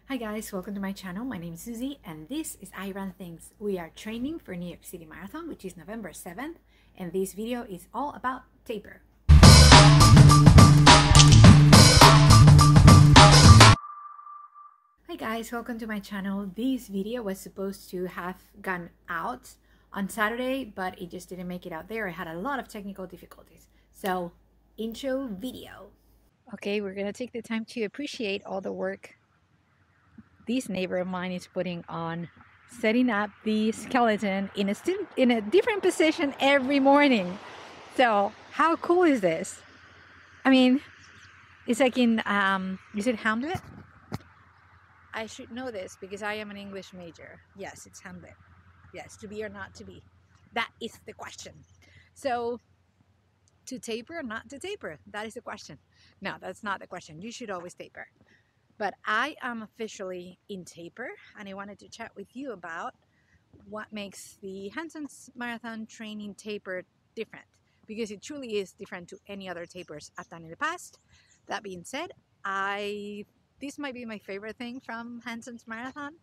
Hi guys, welcome to my channel. My name is Susie and this is I Run Things. We are training for New York City Marathon, which is November 7th, and this video is all about taper. Hi guys, welcome to my channel. This video was supposed to have gone out on Saturday, but it just didn't make it out there. I had a lot of technical difficulties. So, intro video. Okay, we're gonna take the time to appreciate all the work this neighbor of mine is putting on setting up the skeleton in a different position every morning. So how cool is this? I mean, it's like in is it Hamlet? I should know this because I am an English major. Yes, it's Hamlet. Yes, to be or not to be. That is the question. So to taper or not to taper? That is the question. No, that's not the question. You should always taper. But I am officially in taper, and I wanted to chat with you about what makes the Hansons marathon training taper different, because it truly is different to any other tapers I've done in the past. That being said, this might be my favorite thing from Hansons marathon,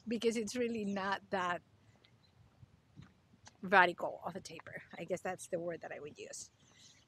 because it's really not that radical of a taper. I guess that's the word that I would use.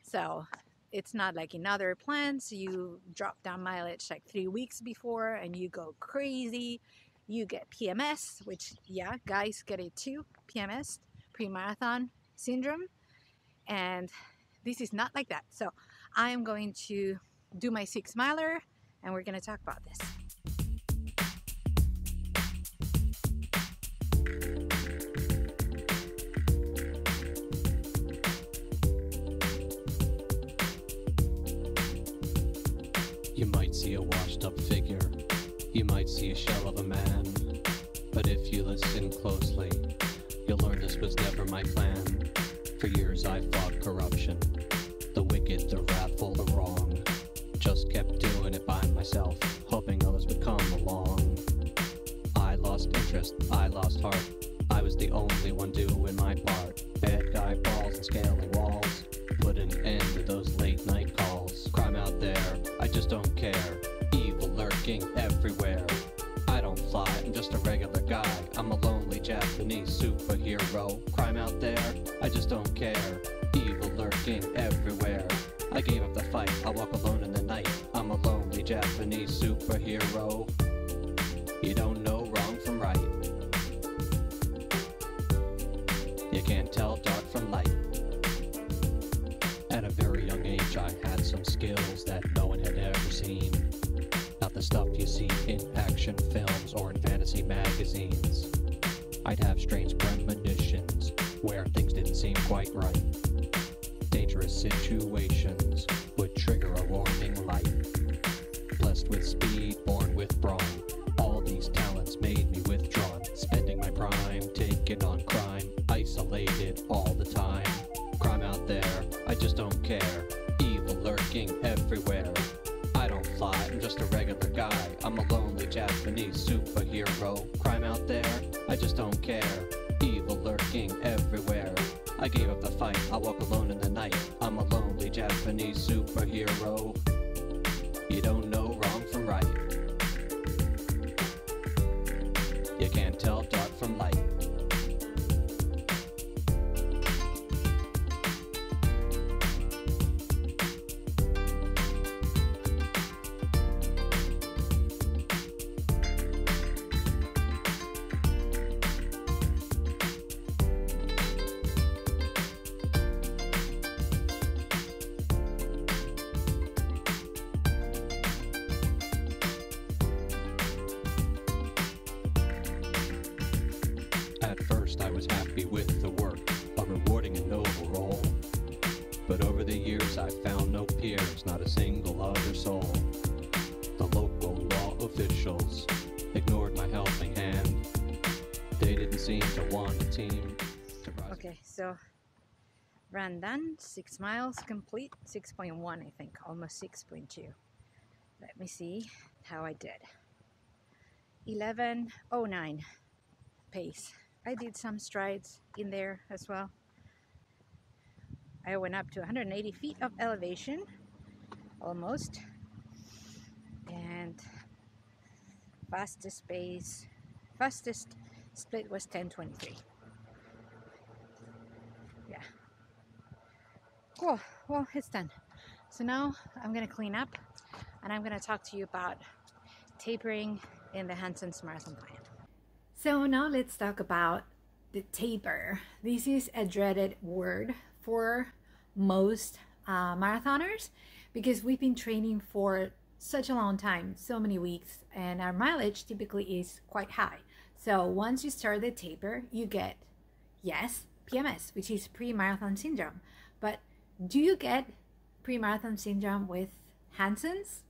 So it's not like in other plans, you drop down mileage like 3 weeks before and you go crazy. You get PMS, which, yeah, guys get it too. PMS, pre-marathon syndrome. And this is not like that. So I am going to do my 6 miler and we're going to talk about this. You might see a washed up figure, you might see a shell of a man, but if you listen closely, you'll learn this was never my plan. For years I fought corruption, the wicked, the wrathful, the wrong. Just kept doing it by myself, hoping others would come along. I lost interest, I lost heart, I was the only one doing my part. Bad guy brawls and scaling walls, put an end to those late night calls. Crime out there, I just don't care. Evil lurking everywhere. I don't fly, I'm just a regular guy. I'm a lonely Japanese superhero. Crime out there, I just don't care. Evil lurking everywhere. I gave up the fight, I walk alone in the night. I'm a lonely Japanese superhero. You don't know wrong from right. You can't tell dark from light. At a very young age I had some skills that no one had ever seen. Not the stuff you see in action films or in fantasy magazines. I'd have strange premonitions where things didn't seem quite right. Dangerous situations would trigger a warning light. Blessed with speed, born with brawn, all these talents made me withdrawn. Spending my prime, taking on crime, isolated all the time. Crime out there, I just don't care. Evil lurking everywhere. I don't fly, I'm just a regular guy. I'm a lonely Japanese superhero. Crime out there, I just don't care. Evil lurking everywhere. I gave up the fight, I walk alone in the night. I'm a lonely Japanese superhero. You don't know wrong from right. You can't tell dark from light. At first I was happy with the work, a rewarding and noble role. But over the years I found no peers, not a single other soul. The local law officials ignored my helping hand. They didn't seem to want a team to rise. Okay, so run done, 6 miles complete, 6.1 I think, almost 6.2. Let me see how I did. 11:09 pace. I did some strides in there as well. I went up to 180 feet of elevation, almost, and fastest split was 10:23. Yeah. Cool. Well, it's done. So now I'm gonna clean up and I'm gonna talk to you about tapering in the Hansons marathon plan. So now let's talk about the taper. This is a dreaded word for most marathoners because we've been training for such a long time, so many weeks, and our mileage typically is quite high. So once you start the taper, you get, yes, PMS, which is pre-marathon syndrome. But do you get pre-marathon syndrome with Hansons?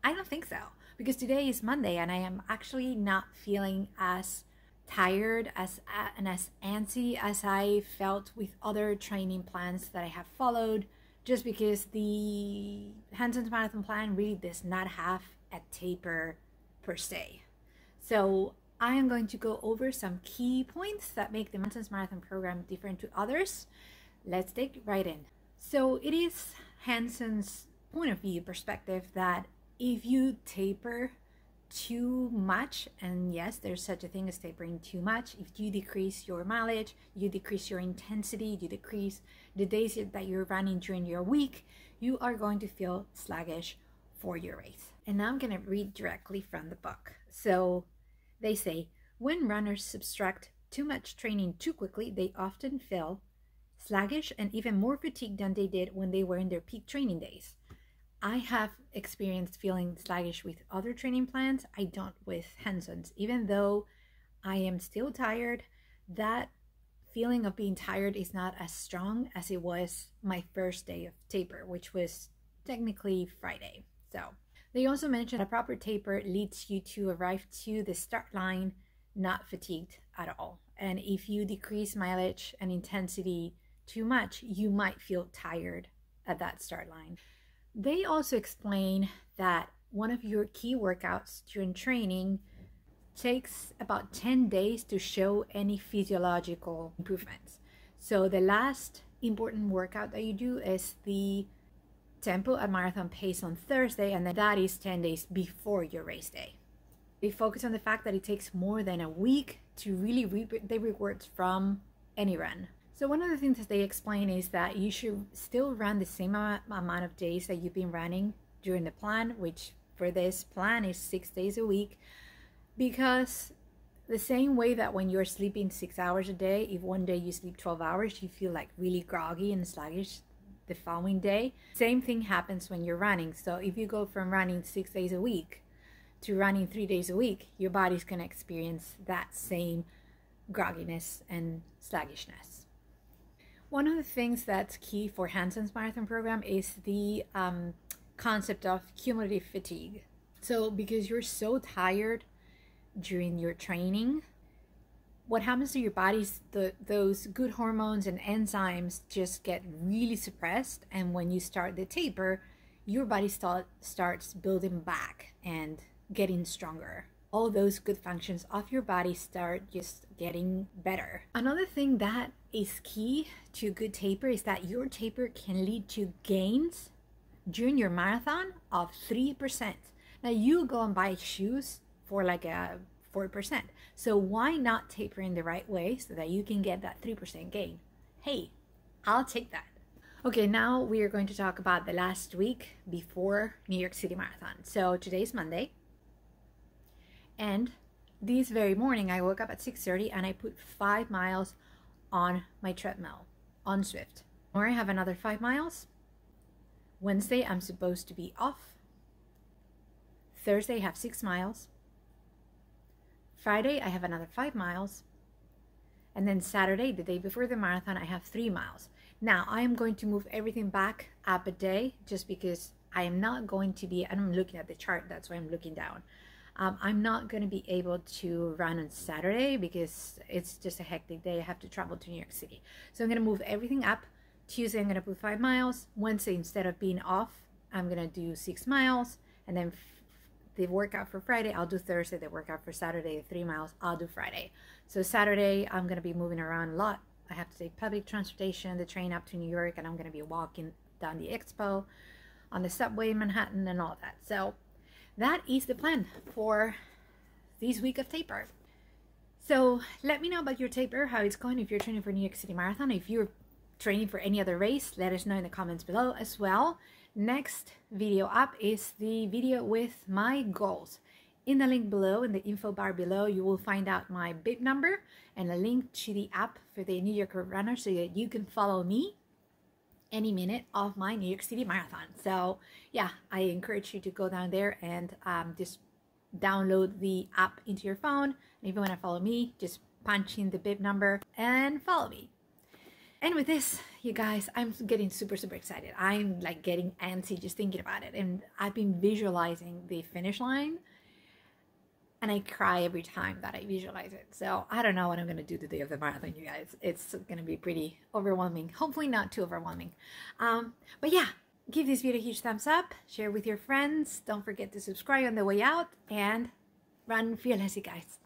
I don't think so, because today is Monday and I am actually not feeling as tired and as antsy as I felt with other training plans that I have followed, just because the Hansons marathon plan really does not have a taper per se. So I am going to go over some key points that make the Hansons marathon program different to others. Let's dig right in. So it is Hansons' point of view perspective that if you taper too much, and yes, there's such a thing as tapering too much, if you decrease your mileage, you decrease your intensity, you decrease the days that you're running during your week, you are going to feel sluggish for your race. And now I'm going to read directly from the book. So they say, when runners subtract too much training too quickly, they often feel sluggish and even more fatigued than they did when they were in their peak training days. I have experienced feeling sluggish with other training plans. I don't with Hansons. Even though I am still tired, that feeling of being tired is not as strong as it was my first day of taper, which was technically Friday. So they also mentioned a proper taper leads you to arrive to the start line not fatigued at all. And if you decrease mileage and intensity too much, you might feel tired at that start line. They also explain that one of your key workouts during training takes about 10 days to show any physiological improvements. So the last important workout that you do is the tempo at marathon pace on Thursday, and then that is 10 days before your race day. They focus on the fact that it takes more than a week to really reap the rewards from any run. So one of the things that they explain is that you should still run the same amount of days that you've been running during the plan, which for this plan is 6 days a week, because the same way that when you're sleeping 6 hours a day, if one day you sleep 12 hours, you feel like really groggy and sluggish the following day. Same thing happens when you're running. So if you go from running 6 days a week to running 3 days a week, your body's going to experience that same grogginess and sluggishness. One of the things that's key for Hansons marathon program is the concept of cumulative fatigue. So because you're so tired during your training, what happens to your body is those good hormones and enzymes just get really suppressed, and when you start the taper, your body starts building back and getting stronger. All those good functions of your body start just getting better. Another thing that is key to a good taper is that your taper can lead to gains during your marathon of 3%. Now you go and buy shoes for like a 4%. So why not taper in the right way so that you can get that 3% gain? Hey, I'll take that. Okay, now we are going to talk about the last week before New York City Marathon. So today's Monday. And this very morning, I woke up at 6:30 and I put 5 miles on my treadmill on Swift. Tomorrow I have another 5 miles. Wednesday, I'm supposed to be off. Thursday, I have 6 miles. Friday, I have another 5 miles. And then Saturday, the day before the marathon, I have 3 miles. Now, I am going to move everything back up a day just because I am not going to be, and I'm looking at the chart, that's why I'm looking down. I'm not going to be able to run on Saturday because it's just a hectic day. I have to travel to New York City. So I'm going to move everything up. Tuesday, I'm going to put 5 miles. Wednesday, instead of being off, I'm going to do 6 miles. And then the workout for Friday, I'll do Thursday. The workout for Saturday, the 3 miles, I'll do Friday. So Saturday, I'm going to be moving around a lot. I have to take public transportation, the train up to New York, and I'm going to be walking down the Expo on the subway in Manhattan and all that. So that is the plan for this week of taper. So let me know about your taper, how it's going, if you're training for New York City Marathon. If you're training for any other race, let us know in the comments below as well. Next video up is the video with my goals. In the link below, in the info bar below, you will find out my bib number and a link to the app for the New York Runner so that you can follow me any minute of my New York City Marathon. So yeah, I encourage you to go down there and just download the app into your phone. And if you want to follow me, just punch in the bib number and follow me. And with this, you guys, I'm getting super excited. I'm like getting antsy just thinking about it. And I've been visualizing the finish line and I cry every time that I visualize it. So I don't know what I'm going to do the day of the marathon, you guys. It's going to be pretty overwhelming. Hopefully not too overwhelming. But yeah, give this video a huge thumbs up. Share with your friends. Don't forget to subscribe on the way out. And run fearlessly, guys.